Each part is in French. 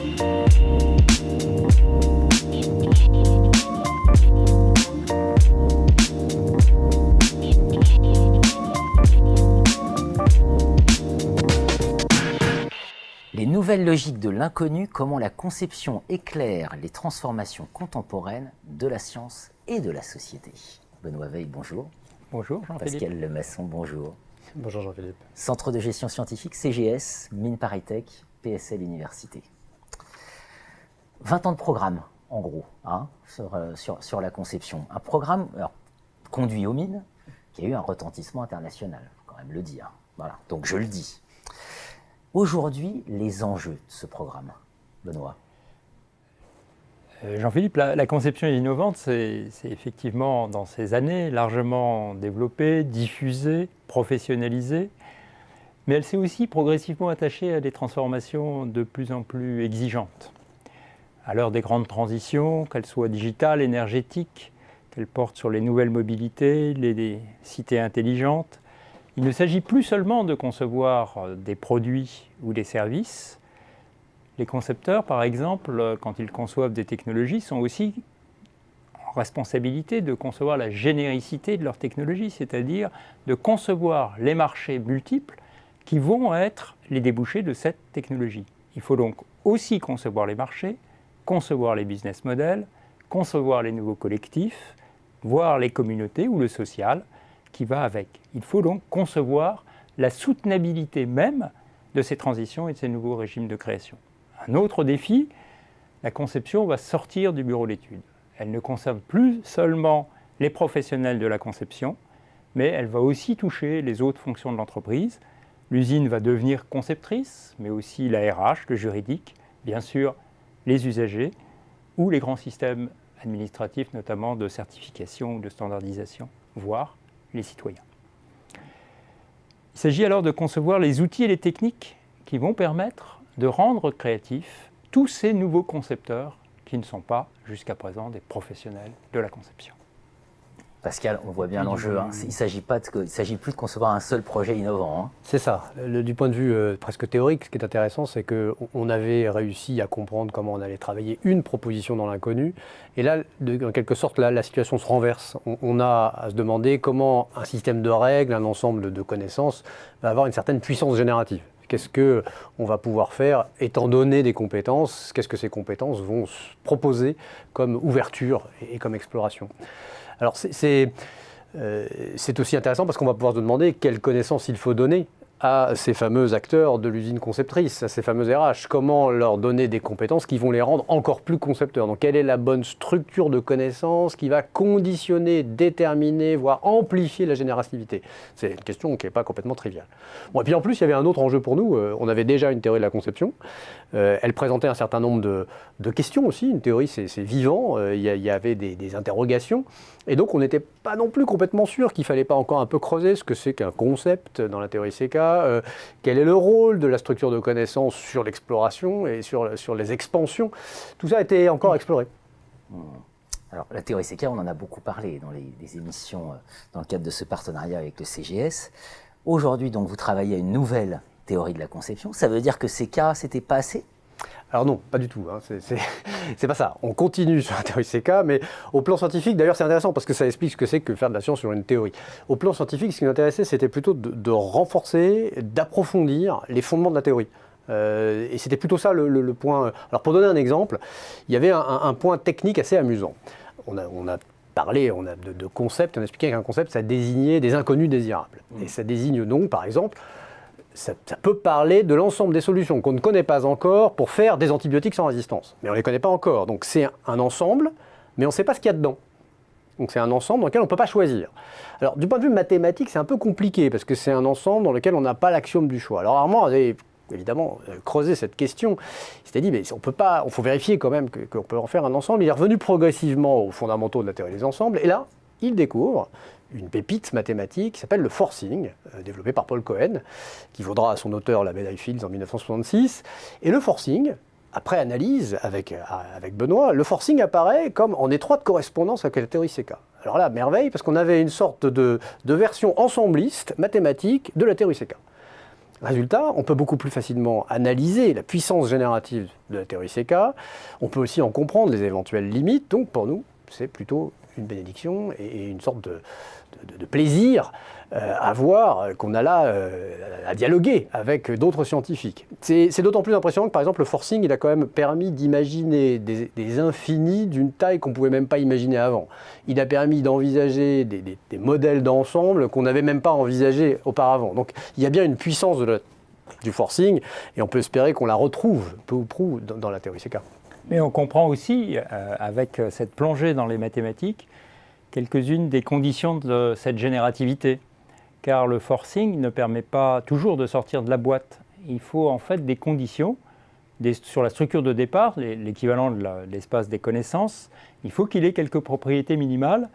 Les nouvelles logiques de l'inconnu, comment la conception éclaire les transformations contemporaines de la science et de la société. Benoît Veil, bonjour. Bonjour Jean-Philippe. Pascal Lemasson, bonjour. Bonjour Jean-Philippe. Centre de gestion scientifique, CGS, Mines Paris-Tech, PSL Université. 20 ans de programme, en gros, sur la conception. Un programme conduit aux mines qui a eu un retentissement international, il faut quand même le dire. Voilà, donc je le dis. Aujourd'hui, les enjeux de ce programme, Benoît. Jean-Philippe, la conception innovante, c'est effectivement dans ces années largement développée, diffusée, professionnalisée, mais elle s'est aussi progressivement attachée à des transformations de plus en plus exigeantes. À l'heure des grandes transitions, qu'elles soient digitales, énergétiques, qu'elles portent sur les nouvelles mobilités, les cités intelligentes, il ne s'agit plus seulement de concevoir des produits ou des services. Les concepteurs, par exemple, quand ils conçoivent des technologies, sont aussi en responsabilité de concevoir la généricité de leur technologie, c'est-à-dire de concevoir les marchés multiples qui vont être les débouchés de cette technologie. Il faut donc aussi concevoir les marchés, concevoir les business models, concevoir les nouveaux collectifs, voir les communautés ou le social qui va avec. Il faut donc concevoir la soutenabilité même de ces transitions et de ces nouveaux régimes de création. Un autre défi, la conception va sortir du bureau d'études. Elle ne concerne plus seulement les professionnels de la conception, mais elle va aussi toucher les autres fonctions de l'entreprise. L'usine va devenir conceptrice, mais aussi la RH, le juridique, bien sûr les usagers ou les grands systèmes administratifs, notamment de certification ou de standardisation, voire les citoyens. Il s'agit alors de concevoir les outils et les techniques qui vont permettre de rendre créatifs tous ces nouveaux concepteurs qui ne sont pas, jusqu'à présent, des professionnels de la conception. Pascal, on voit bien l'enjeu. Il ne s'agit plus de concevoir un seul projet innovant. C'est ça. Du point de vue presque théorique, ce qui est intéressant, c'est qu'on avait réussi à comprendre comment on allait travailler une proposition dans l'inconnu. Et là, en quelque sorte, la situation se renverse. On a à se demander comment un système de règles, un ensemble de connaissances, va avoir une certaine puissance générative. Qu'est-ce qu'on va pouvoir faire étant donné des compétences? Qu'est-ce que ces compétences vont se proposer comme ouverture et comme exploration? Alors c'est aussi intéressant parce qu'on va pouvoir se demander quelles connaissances il faut donner à ces fameux acteurs de l'usine conceptrice, à ces fameuses RH. Comment leur donner des compétences qui vont les rendre encore plus concepteurs? Donc quelle est la bonne structure de connaissances qui va conditionner, déterminer, voire amplifier la générativité? C'est une question qui n'est pas complètement triviale. Bon, et puis en plus, il y avait un autre enjeu pour nous. On avait déjà une théorie de la conception. Elle présentait un certain nombre de questions aussi. Une théorie, c'est vivant. Il y avait des interrogations. Et donc, on n'était pas non plus complètement sûr qu'il ne fallait pas encore un peu creuser ce que c'est qu'un concept dans la théorie CK, quel est le rôle de la structure de connaissances sur l'exploration et sur les expansions. Tout ça a été encore exploré. Alors, la théorie CK, on en a beaucoup parlé dans les émissions dans le cadre de ce partenariat avec le CGS. Aujourd'hui, donc, vous travaillez à une nouvelle théorie de la conception. Ça veut dire que CK, c'était pas assez ? Alors non, pas du tout. C'est pas ça. On continue sur la théorie CK, mais au plan scientifique, d'ailleurs c'est intéressant parce que ça explique ce que c'est que faire de la science sur une théorie. Au plan scientifique, ce qui m'intéressait, c'était plutôt de renforcer, d'approfondir les fondements de la théorie. Et c'était plutôt ça le point. Alors pour donner un exemple, il y avait un point technique assez amusant. On a parlé de concept, on a expliqué qu'un concept, ça désignait des inconnus désirables. Et ça désigne donc, par exemple, ça peut parler de l'ensemble des solutions qu'on ne connaît pas encore pour faire des antibiotiques sans résistance. Mais on ne les connaît pas encore. Donc c'est un ensemble, mais on ne sait pas ce qu'il y a dedans. Donc c'est un ensemble dans lequel on ne peut pas choisir. Alors du point de vue mathématique, c'est un peu compliqué parce que c'est un ensemble dans lequel on n'a pas l'axiome du choix. Alors Armand avait évidemment creusé cette question. Il s'était dit, mais il faut vérifier quand même qu'on peut en faire un ensemble. Il est revenu progressivement aux fondamentaux de la théorie des ensembles. Et là, il découvre une pépite mathématique qui s'appelle le forcing, développé par Paul Cohen, qui vaudra à son auteur la médaille Fields en 1966. Et le forcing, après analyse avec Benoît, le forcing apparaît comme en étroite correspondance avec la théorie CK. Alors là, merveille, parce qu'on avait une sorte de version ensembliste mathématique de la théorie CK. Résultat, on peut beaucoup plus facilement analyser la puissance générative de la théorie CK, on peut aussi en comprendre les éventuelles limites, donc pour nous, c'est plutôt une bénédiction et une sorte de plaisir à voir qu'on a là à dialoguer avec d'autres scientifiques. C'est d'autant plus impressionnant que par exemple le forcing il a quand même permis d'imaginer des infinis d'une taille qu'on ne pouvait même pas imaginer avant. Il a permis d'envisager des modèles d'ensemble qu'on n'avait même pas envisagés auparavant. Donc il y a bien une puissance du forcing et on peut espérer qu'on la retrouve peu ou prou dans la théorie CK. Mais on comprend aussi, avec cette plongée dans les mathématiques, quelques-unes des conditions de cette générativité. Car le forcing ne permet pas toujours de sortir de la boîte. Il faut en fait des conditions sur la structure de départ, l'équivalent de l'espace des connaissances. Il faut qu'il ait quelques propriétés minimales.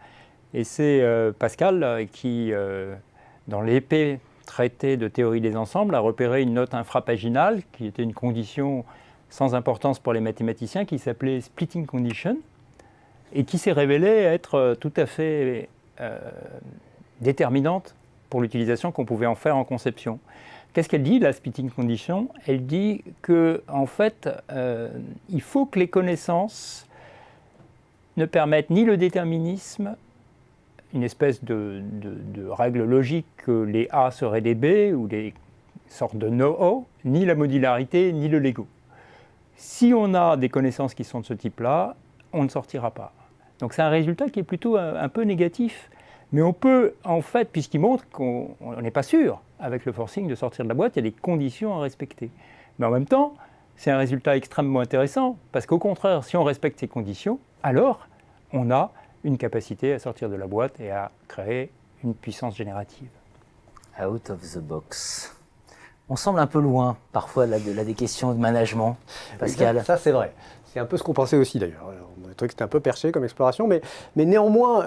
Et c'est Pascal qui, dans l'épais traité de théorie des ensembles, a repéré une note infrapaginale qui était une condition sans importance pour les mathématiciens qui s'appelait splitting condition et qui s'est révélée être tout à fait déterminante pour l'utilisation qu'on pouvait en faire en conception. Qu'est-ce qu'elle dit, la splitting condition? Elle dit qu'en fait, il faut que les connaissances ne permettent ni le déterminisme, une espèce de règle logique que les A seraient des B, ou des sortes de no-O, ni la modularité, ni le Lego. Si on a des connaissances qui sont de ce type-là, on ne sortira pas. Donc c'est un résultat qui est plutôt un peu négatif. Mais on peut, en fait, puisqu'il montre qu'on n'est pas sûr, avec le forcing, de sortir de la boîte, il y a des conditions à respecter. Mais en même temps, c'est un résultat extrêmement intéressant, parce qu'au contraire, si on respecte ces conditions, alors on a une capacité à sortir de la boîte et à créer une puissance générative. Out of the box. On semble un peu loin, parfois, là, des questions de management, Pascal. Ça c'est vrai. C'est un peu ce qu'on pensait aussi d'ailleurs. On a trouvé que c'était un peu perché comme exploration, mais néanmoins,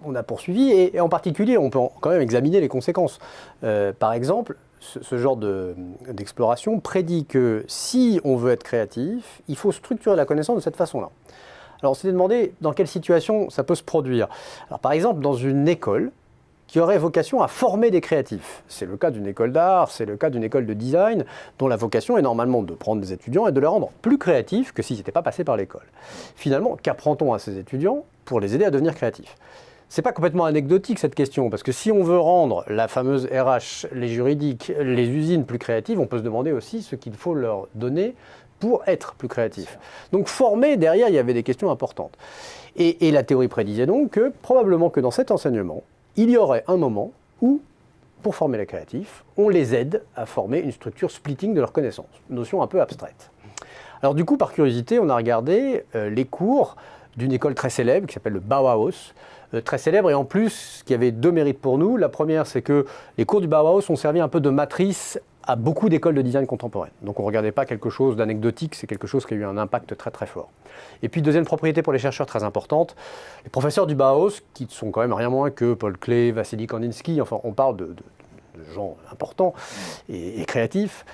on a poursuivi et en particulier, on peut quand même examiner les conséquences. Par exemple, ce genre d'exploration prédit que si on veut être créatif, il faut structurer la connaissance de cette façon-là. Alors on s'était demandé dans quelle situation ça peut se produire. Alors par exemple, dans une école qui aurait vocation à former des créatifs. C'est le cas d'une école d'art, c'est le cas d'une école de design, dont la vocation est normalement de prendre des étudiants et de les rendre plus créatifs que s'ils n'étaient pas passés par l'école. Finalement, qu'apprend-on à ces étudiants pour les aider à devenir créatifs? C'est pas complètement anecdotique cette question, parce que si on veut rendre la fameuse RH, les juridiques, les usines plus créatives, on peut se demander aussi ce qu'il faut leur donner pour être plus créatifs. Donc former, derrière, il y avait des questions importantes. Et la théorie prédisait donc que probablement que dans cet enseignement, il y aurait un moment où, pour former les créatifs, on les aide à former une structure splitting de leurs connaissances, une notion un peu abstraite. Alors du coup, par curiosité, on a regardé les cours d'une école très célèbre qui s'appelle le Bauhaus, très célèbre et en plus qui avait deux mérites pour nous. La première, c'est que les cours du Bauhaus ont servi un peu de matrice à beaucoup d'écoles de design contemporaines. Donc on ne regardait pas quelque chose d'anecdotique, c'est quelque chose qui a eu un impact très très fort. Et puis deuxième propriété pour les chercheurs très importante, les professeurs du Bauhaus, qui sont quand même rien moins que Paul Klee, Vassili Kandinsky, enfin on parle de gens importants et créatifs,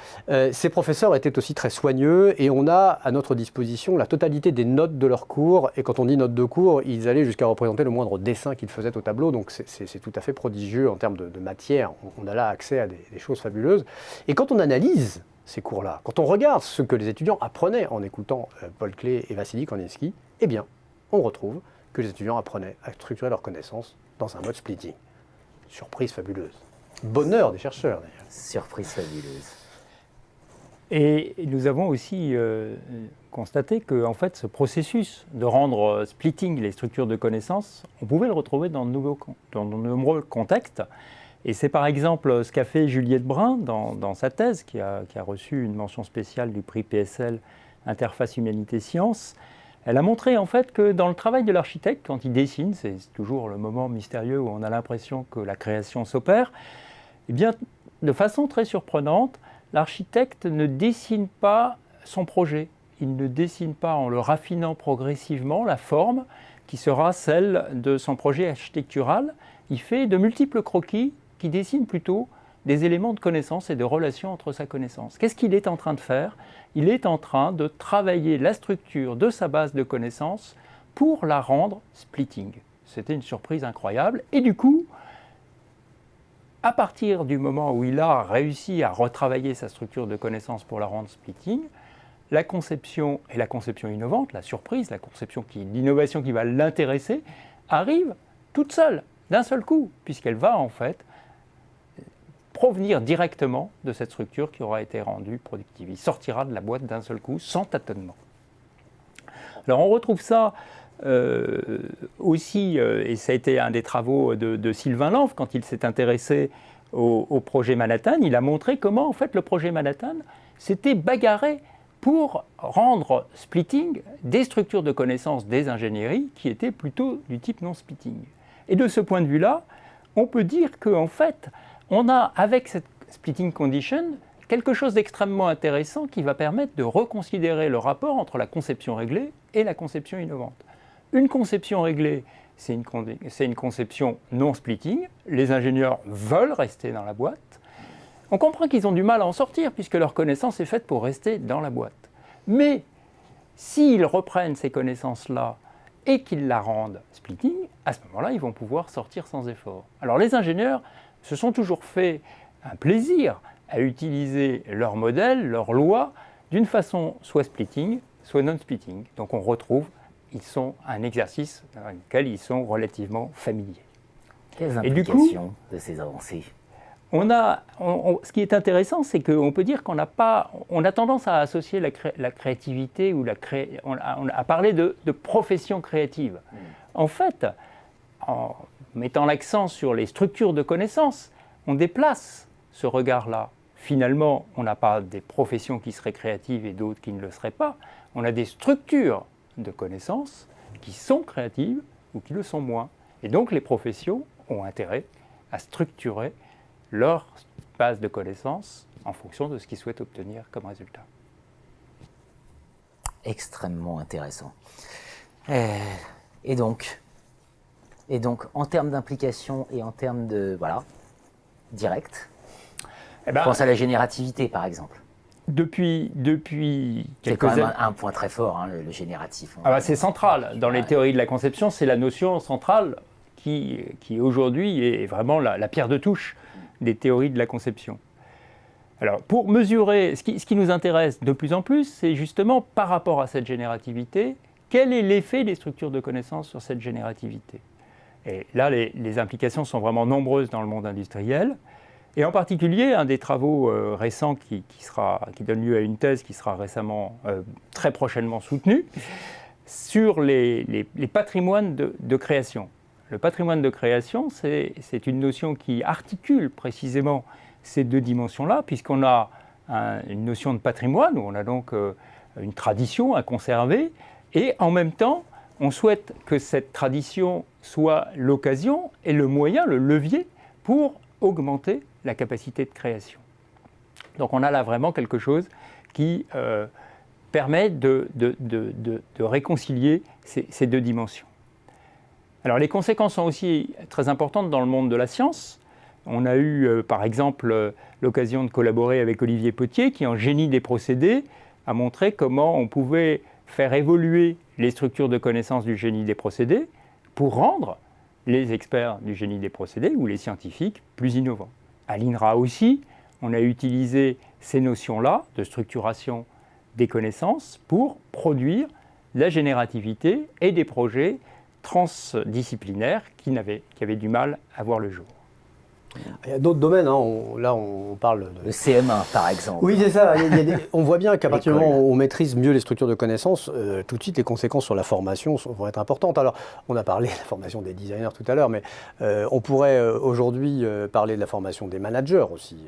ces professeurs étaient aussi très soigneux et on a à notre disposition la totalité des notes de leurs cours. Et quand on dit notes de cours, ils allaient jusqu'à représenter le moindre dessin qu'ils faisaient au tableau. Donc c'est tout à fait prodigieux en termes de matière. On a là accès à des choses fabuleuses. Et quand on analyse ces cours-là, quand on regarde ce que les étudiants apprenaient en écoutant Paul Klee et Vassili Kandinsky, eh bien, on retrouve que les étudiants apprenaient à structurer leurs connaissances dans un mode splitting. Surprise fabuleuse. Bonheur des chercheurs, d'ailleurs. Surprise fabuleuse. Et nous avons aussi constaté que en fait, ce processus de rendre splitting les structures de connaissances, on pouvait le retrouver dans de nombreux contextes. Et c'est par exemple ce qu'a fait Juliette Brun dans sa thèse, qui a reçu une mention spéciale du prix PSL Interface Humanité-Sciences. Elle a montré en fait que dans le travail de l'architecte, quand il dessine, c'est toujours le moment mystérieux où on a l'impression que la création s'opère, eh bien, de façon très surprenante, l'architecte ne dessine pas son projet. Il ne dessine pas en le raffinant progressivement la forme qui sera celle de son projet architectural. Il fait de multiples croquis qui dessinent plutôt des éléments de connaissance et de relation entre sa connaissance. Qu'est-ce qu'il est en train de faire? Il est en train de travailler la structure de sa base de connaissances pour la rendre splitting. C'était une surprise incroyable. Et du coup, à partir du moment où il a réussi à retravailler sa structure de connaissances pour la rendre splitting, la conception et la conception innovante, la surprise, l'innovation qui va l'intéresser, arrive toute seule, d'un seul coup, puisqu'elle va en fait provenir directement de cette structure qui aura été rendue productive. Il sortira de la boîte d'un seul coup, sans tâtonnement. Alors on retrouve ça aussi, et ça a été un des travaux de Sylvain Lanf, quand il s'est intéressé au projet Manhattan, il a montré comment en fait le projet Manhattan s'était bagarré pour rendre splitting des structures de connaissances des ingénieries qui étaient plutôt du type non splitting. Et de ce point de vue-là, on peut dire qu'en fait, on a avec cette splitting condition quelque chose d'extrêmement intéressant qui va permettre de reconsidérer le rapport entre la conception réglée et la conception innovante. Une conception réglée, c'est une conception non splitting. Les ingénieurs veulent rester dans la boîte. On comprend qu'ils ont du mal à en sortir puisque leur connaissance est faite pour rester dans la boîte. Mais s'ils reprennent ces connaissances-là et qu'ils la rendent splitting, à ce moment-là, ils vont pouvoir sortir sans effort. Alors les ingénieurs se sont toujours fait un plaisir à utiliser leur modèle, leur loi, d'une façon soit splitting, soit non-splitting. Donc on retrouve, ils sont un exercice dans lequel ils sont relativement familiers. Quelles implications de ces avancées ? Ce qui est intéressant, c'est qu'on peut dire qu'on a tendance à associer la créativité ou on a parlé de profession créative. En fait, en mettant l'accent sur les structures de connaissances, on déplace ce regard-là. Finalement, on n'a pas des professions qui seraient créatives et d'autres qui ne le seraient pas. On a des structures de connaissances qui sont créatives ou qui le sont moins. Et donc, les professions ont intérêt à structurer leur base de connaissances en fonction de ce qu'ils souhaitent obtenir comme résultat. Extrêmement intéressant. Et donc, en termes d'implication et en termes de, direct, je pense à la générativité, par exemple. Depuis c'est quelques quand même années... un point très fort, le génératif. C'est central. Dans les théories de la conception, c'est la notion centrale qui aujourd'hui est vraiment la pierre de touche des théories de la conception. Alors, pour mesurer, ce qui nous intéresse de plus en plus, c'est justement par rapport à cette générativité, quel est l'effet des structures de connaissances sur cette générativité ? Et là, les implications sont vraiment nombreuses dans le monde industriel. Et en particulier, un des travaux récents qui donne lieu à une thèse qui sera très prochainement soutenue, sur les patrimoines de création. Le patrimoine de création, c'est une notion qui articule précisément ces deux dimensions-là, puisqu'on a une notion de patrimoine, où on a donc une tradition à conserver, et en même temps, on souhaite que cette tradition soit l'occasion et le moyen, le levier, pour augmenter la capacité de création. Donc on a là vraiment quelque chose qui permet de réconcilier ces deux dimensions. Alors les conséquences sont aussi très importantes dans le monde de la science. On a eu par exemple l'occasion de collaborer avec Olivier Potier qui, en génie des procédés, a montré comment on pouvait faire évoluer les structures de connaissance du génie des procédés pour rendre les experts du génie des procédés ou les scientifiques plus innovants. À l'INRA aussi, on a utilisé ces notions-là de structuration des connaissances pour produire la générativité et des projets transdisciplinaires qui avaient du mal à voir le jour. Il y a d'autres domaines, là on parle de... Le CM1 par exemple. Oui, c'est ça. On voit bien qu'à partir du moment où on maîtrise mieux les structures de connaissances, tout de suite les conséquences sur la formation vont être importantes. Alors, on a parlé de la formation des designers tout à l'heure, mais on pourrait aujourd'hui parler de la formation des managers aussi.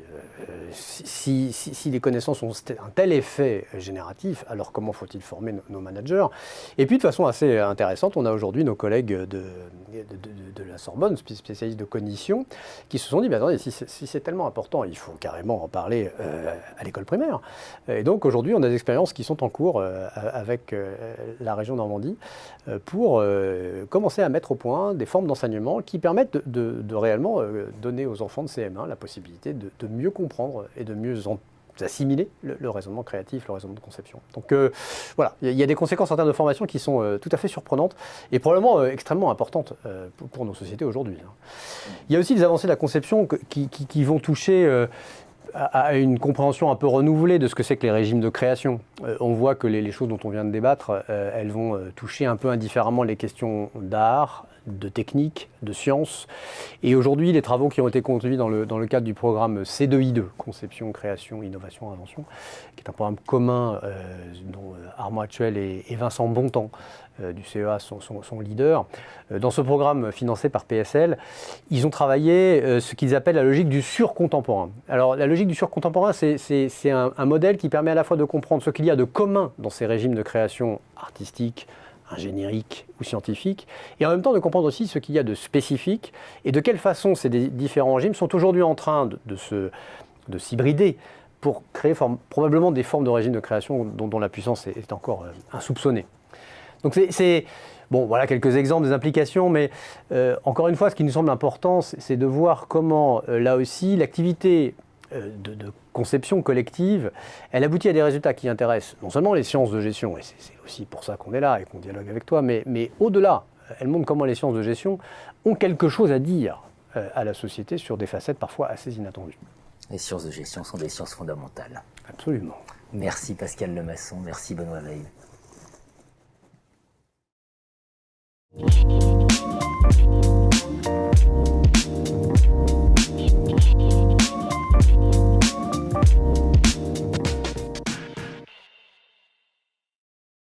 Si les connaissances ont un tel effet génératif, alors comment faut-il former nos managers ? Et puis de façon assez intéressante, on a aujourd'hui nos collègues de la Sorbonne, spécialistes de cognition, qui se sont dit, attendez, si c'est tellement important, il faut carrément en parler à l'école primaire. Et donc aujourd'hui, on a des expériences qui sont en cours avec la région Normandie pour commencer à mettre au point des formes d'enseignement qui permettent de réellement donner aux enfants de CM1 la possibilité de mieux comprendre et de mieux assimiler le raisonnement créatif, le raisonnement de conception. Donc voilà, il y a des conséquences en termes de formation qui sont tout à fait surprenantes et probablement extrêmement importantes pour nos sociétés aujourd'hui. Il y a aussi des avancées de la conception qui vont toucher à une compréhension un peu renouvelée de ce que c'est que les régimes de création. On voit que les choses dont on vient de débattre, elles vont toucher un peu indifféremment les questions d'art, de technique, de science. Et aujourd'hui, les travaux qui ont été conduits dans le cadre du programme C2I2, Conception, Création, Innovation, Invention, qui est un programme commun dont Armand Actuel et Vincent Bontemps du CEA sont leaders. Dans ce programme financé par PSL, ils ont travaillé ce qu'ils appellent la logique du surcontemporain. Alors la logique du surcontemporain, c'est un modèle qui permet à la fois de comprendre ce qu'il y a de commun dans ces régimes de création artistique, ingénierique ou scientifique, et en même temps de comprendre aussi ce qu'il y a de spécifique et de quelle façon ces différents régimes sont aujourd'hui en train de s'hybrider pour créer probablement des formes de régimes de création dont la puissance est encore insoupçonnée. Donc bon, voilà quelques exemples des implications, mais encore une fois, ce qui nous semble important, c'est de voir comment, là aussi, l'activité de conception collective, elle aboutit à des résultats qui intéressent non seulement les sciences de gestion, et c'est aussi pour ça qu'on est là et qu'on dialogue avec toi, mais au-delà, elle montre comment les sciences de gestion ont quelque chose à dire à la société sur des facettes parfois assez inattendues. Les sciences de gestion sont des sciences fondamentales. Absolument. Merci Pascal Lemasson, merci Benoît Weil.